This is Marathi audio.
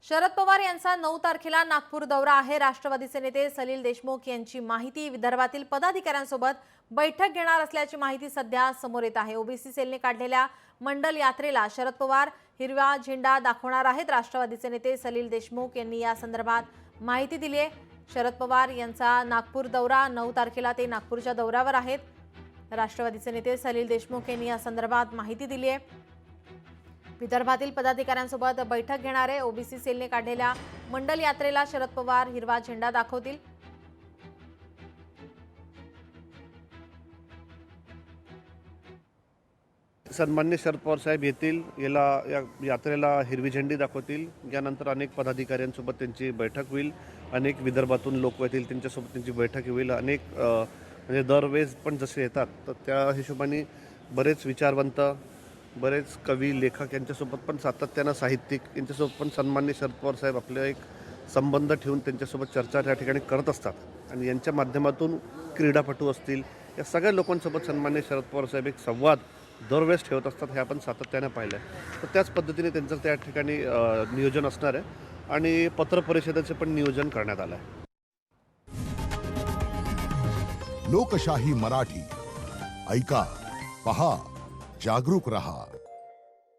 शरद पवार यांचा 9 तारखेला नागपूर दौरा आहे। राष्ट्रवादीचे नेते सलील देशमुख यांची माहिती विदर्भातील पदाधिकाऱ्यांसोबत बैठक घेणार असल्याची माहिती सध्या समोर येत आहे। ओबीसी सेलने काढलेल्या मंडल यात्रेला शरद पवार हिरवा झेंडा दाखवणार आहेत। राष्ट्रवादीचे नेते सलील देशमुख यांनी या संदर्भात माहिती दिली आहे। शरद पवार यांचा नागपूर दौरा 9 तारखेला ते नागपूरच्या दौऱ्यावर आहेत। राष्ट्रवादीचे नेते सलील देशमुख यांनी या संदर्भात माहिती दिली आहे। विदर्भातील पदाधिकाऱ्यांसोबत बैठक घेणार आहे। ओबीसी सेलने काढलेल्या मंडल यात्रेला शरद पवार हिरवा झेंडा दाखवतील। सन्माननीय शरद पवार साहेब येतील, या यात्रेला हिरवी झेंडी दाखवतील। यानंतर अनेक पदाधिकाऱ्यांसोबत त्यांची बैठक होईल। अनेक विदर्भातून लोक येतील, त्यांच्यासोबत त्यांची बैठक होईल। अनेक म्हणजे दरवेळेस पण जसे येतात तर त्या हिशोबाने बरेच विचारवंत, बरेच कवी, लेखक यांच्यासोबत पण सातत्यानं साहित्यिक यांच्यासोबत पण सन्माननीय शरद पवार साहेब आपले एक संबंध ठेवून त्यांच्यासोबत चर्चा त्या ठिकाणी करत असतात। आणि यांच्या माध्यमातून क्रीडापटू असतील, या सगळ्या लोकांसोबत सन्माननीय शरद पवार साहेब एक संवाद दरवेळेस ठेवत असतात। हे आपण सातत्यानं पाहिलं आहे। तर त्याच पद्धतीने त्यांचं त्या ठिकाणी नियोजन असणार आहे आणि पत्रपरिषदेचे पण नियोजन करण्यात आलं आहे। लोकशाही मराठी ऐका, पहा, जागरूक रहा।